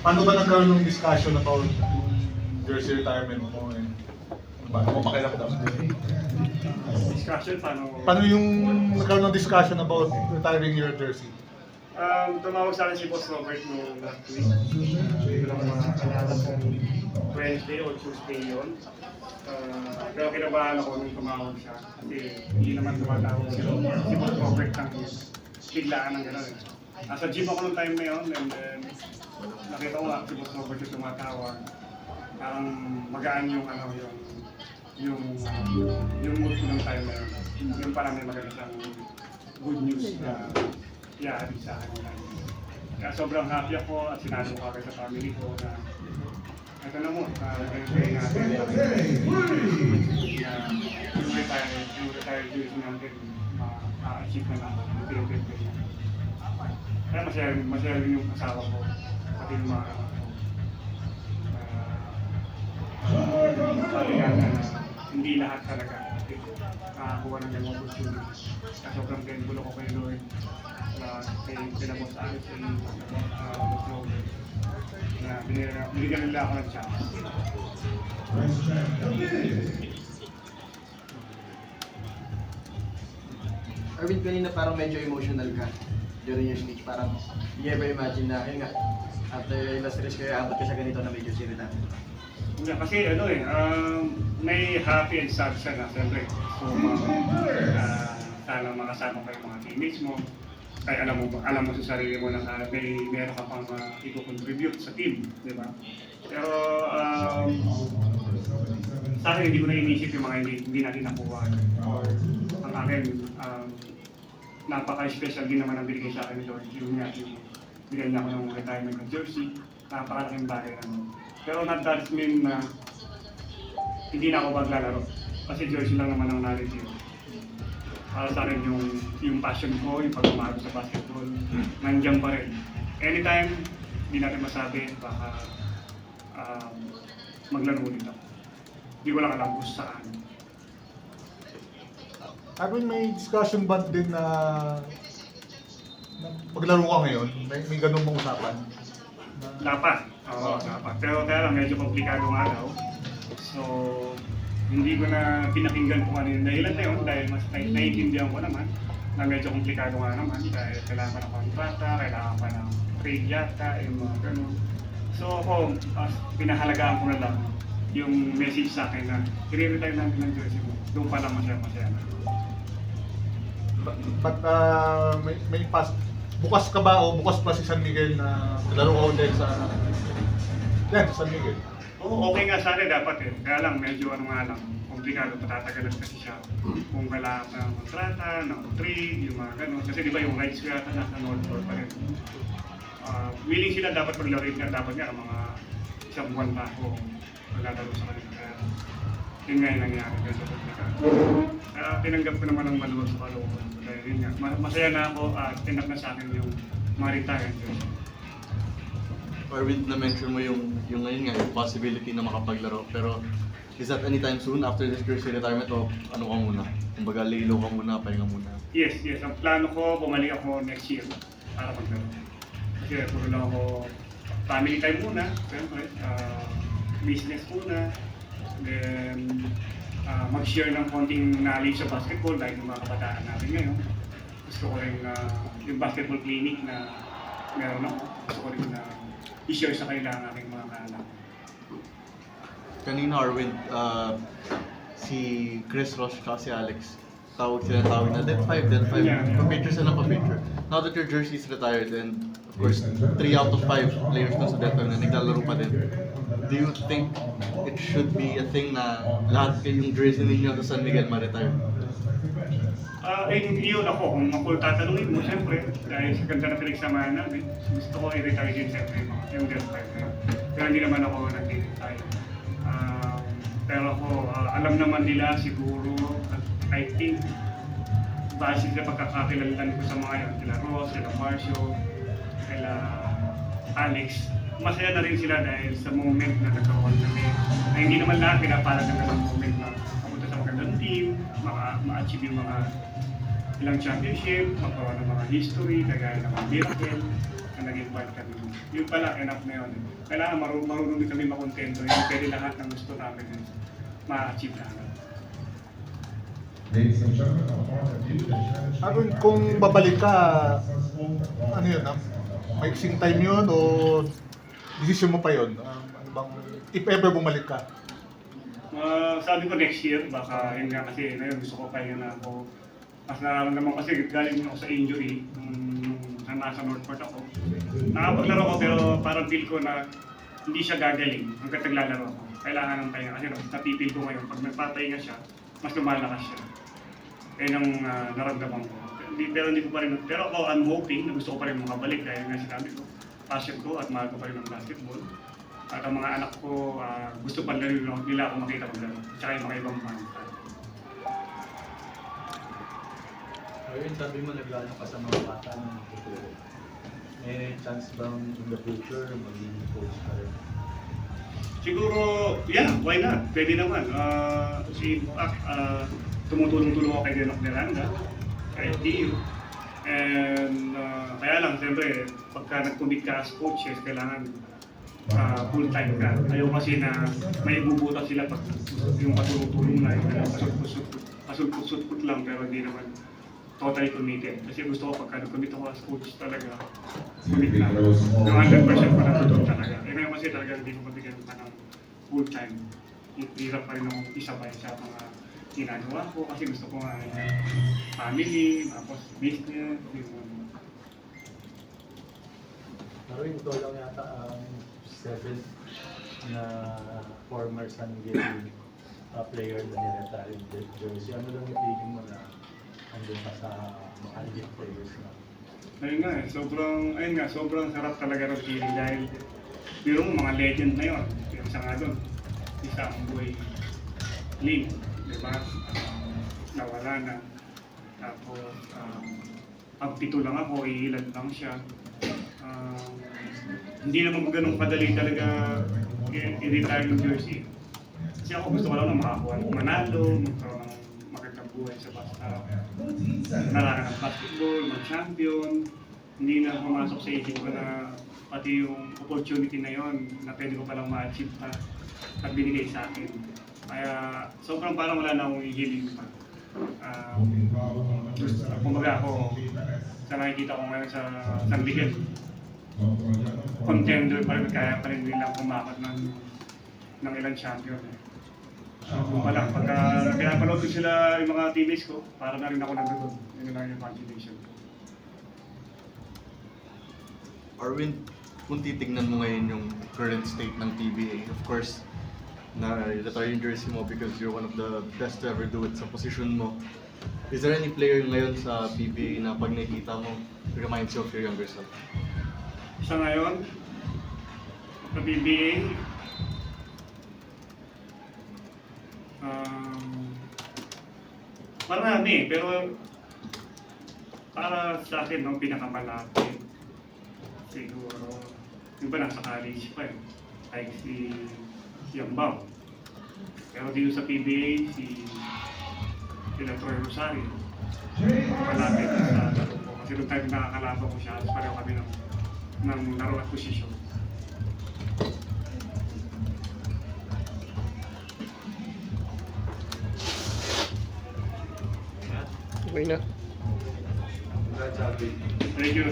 Paano ba nagkaroon ng discussion about yung jersey retirement mo? Paano mo pakiramdam? Discussion, Paano yung nagkaroon ng discussion about retiring your jersey? Tumawag sa akin si Boss Robert noong last week. Hindi ko lang makakalaman kung Wednesday o Tuesday yun. Pero kinabahan ako nung tumawag siya. Kasi hindi naman tumatawag si Boss Robert ng biglaan ng gano'n. Nasa gym ako nung time na yun, and then nakita ko nga si Boss Robert yung tumatawag. Parang magaan yung yung mood ko nung time na yun. Yung parang may magandang good news na iahatid sa akin. Kaya sobrang happy ako at sinabi ko agad sa family ko na ito na mo, ganito yung natin na yung retired jersey natin ma-achieve na natin, yung pinipin na. Kaya masaya rin yung asawa ko, pati yung mga anak ko. Sabi nga na hindi lahat talaga nakakuha ng yung opportunity. Kaya sobrang thankful ako kay Lord na pinabos sa akin sa Boss Robert na binigyan nila ako ng chance. Arvin, kanina parang medyo emotional ka during your speech. Parang you ever imagine na, yun nga, after illustrate kayo, abot ka sa ganito na medyo sirita. Kasi may happy and sad siya na siyempre. So, sana makasama kayo mga teammates mo. Kaya alam mo sa sarili mo na meron ka pang i-contribute sa team, di ba? Pero sa akin hindi ko na inisip yung mga hindi natin nakuha. Or ang akin, napaka-special din naman ang binigay sa akin ni Lord. Yung bigay niya ako ng retirement ng jersey. Napakalaking bagay naman. Pero not that mean na hindi na ako maglalaro. Kasi jersey lang naman ang narrative. Para sa akin yung passion ko, yung pagmamahal sa basketball, nandiyan pa rin. Anytime, hindi natin masabi, baka maglaro ulit ako. Hindi ko lang alam kung saan. Arvin, may discussion ba din na maglaro ka ngayon? May ganun bang usapan? Dapat. Oo, dapat. Pero kaya lang, medyo komplikado nga daw. So, hindi ko na pinakinggan kung ano yung dahilan na yun dahil mas naiintindihan ko naman na medyo komplikado nga naman dahil kailangan pa ng kontrata, kailangan pa ng trade yata, yung mga ganun. So ako, pinahalagaan ko na lang yung message sa akin na i-retire namin ng jersey mo. Doon pa lang masaya na. But may bukas ka ba o bukas pa si San Miguel na laro ka ulit sa San Miguel? Oo, okay nga sana dapat eh. Kaya lang, medyo nga lang, komplikado, patatagalan kasi siya. Kung kailangan ng kontrata, ng trade, yung mga ganun. Kasi di ba yung rights ko yata nasa North Shore pa rin. Willing sila dapat maglaro nga, dapat nga mga isang buwan pa ako maglalaro sa kanila. Kaya yun nga yung nangyari kasi komplikado. Kaya tinanggap ko naman ang maluwag sa kalooban. Dahil yun nga, masaya na ako at tinap na sa akin yung mga retired. Arvin, na-mention mo yung ngayon nga, yung possibility na makapaglaro. Pero is that anytime soon after this jersey retirement o ano ka muna? Kumbaga, lilo ka muna, pahinga muna? Yes. Ang plano ko, bumalik ako next year para maglaro. Kasi puro lang ako family time muna, siyempre, business muna, then mag-share ng konting knowledge sa basketball dahil yung mga kabataan natin ngayon. Gusto ko rin yung basketball clinic na meron ako. Gusto ko rin na i-share sa kanila ang aking mga kaanak. Kanina, Arvin, si Chris Ross at si Alex, tawag na Dead 5. Yeah. Pa-picture sila pa-picture. Now that your jersey is retired and of course, 3 out of 5 players na sa Dead 5 na naglalaro pa din, do you think it should be a thing na lahat yung jersey ninyo sa San Miguel ma-retire? Yun ako, kung tatanungin mo, siyempre, dahil sa ganda na pinagsamahan namin, gusto ko i-retire din siyempre yung Dead 5 na yun. Pero hindi naman ako nag-retire. Pero ako, alam naman nila siguro, I think, base sa pagkakakilalan ko sa mga yun, sila Ross, sila Marcio, sila Alex, masaya na rin sila dahil sa moment na nagkaroon kami. Na hindi naman lahat pinapalag ng ganang moment na kapunta sa magandang team, ma-achieve yung mga ilang championship, magkaroon ng mga history, kagaya ng mga miracle na naging part kami. Yun pala, enough na yun. Kailangan marunong din kami makontento. Yung pwede lahat ng gusto namin ma-achieve namin. Ladies and gentlemen, our partner view the challenge. Arwin, kung babalik ka, ano yun, maiksing time yun o decision mo pa yun? Ano bang, if ever bumalik ka? Sabi ko next year, baka yun nga kasi ngayon gusto ko pahinga na ako. Mas nararamdaman kasi galing ako sa injury nung nasa Northport ako. Nakapaglaro ko pero parang feel ko na hindi siya gagaling hanggang naglalaro ako. Kailangan ng pahinga kasi napipil ko ngayon pag nagpapahinga siya, mas lumalakas siya. Kaya nang naramdaman ko. Pero hindi ko pa rin, pero ako I'm hoping na gusto ko pa rin makabalik dahil nga sinabi ko, passion ko at mahal ko pa rin ng basketball. At ang mga anak ko, gusto pa rin nila ako makita ko laro. Tsaka yung mga ibang fans. Ayun, sabi mo naglalo ka sa mga bata ng futuro. May chance bang in the future maging coach ka rin? Siguro, yeah, why not? Pwede naman. Tumutulong-tulong ako kay Denok Miranda, kay TU. And kaya lang, siyempre, pagka nag-commit ka as coaches, kailangan full-time ka. Ayaw kasi na may ibubutas sila pag yung patulong-tulong na yung pasulput-sulput lang pero hindi naman totally committed. Kasi gusto ko pagka nag-commit ako as coach talaga, commit na. Yung 100% pa na doon talaga. Eh ngayon kasi talaga hindi ko mabigyan pa ng full-time. Hirap pa rin akong isabay sa mga ginagawa ko kasi gusto ko nga family, tapos business, yung Pero yung ito lang yata ang 7th na former San Miguel player na niretire yung jersey. Ano lang yung feeling mo na andun ka sa mga elite players na? ayun nga eh, sobrang sarap talaga ng feeling dahil yung mga legend na yun, yung isa nga doon, isang boy Lim, di ba? Nawala na. Tapos, pagpito lang ako, iilan lang siya. Hindi naman ganun kadali talaga i-retire yung jersey. Kasi ako gusto ko lang na makakuha, manalo, magkaroon ng magandang buhay sa basta. Nalaga ng basketball, mag-champion. Hindi na pumasok sa isip ko na pati yung opportunity na yon na pwede ko palang ma-achieve pa at binigay sa akin. Kaya sobrang parang wala na akong hihiling pa. Kumbaga ako, sa nakikita ko ngayon sa San Miguel, contender pa rin, kaya pa rin nilang kumakot ng ilang champion. Kung pala, pagka pinapanood ko sila yung mga teammates ko, para na rin ako nandun. Yun lang yung motivation. Arwin, kung titignan mo ngayon yung current state ng PBA, of course, na-retire yung jersey mo because you're one of the best to ever do it sa position mo. Is there any player ngayon sa PBA na pag nakikita mo, reminds you of your younger self? Sa ngayon, sa PBA, marami, pero para sa akin, no, pinakamalapit, siguro, yung ba nasa college pa eh, like si Yambao. Pero dito sa PBA, sila Troy Rosario. Malapit sa laro ko. Kasi nung time nakakalaban ko siya, pareho kami ng laro at posisyon. Okay na. Congrats, Alvin. Thank you.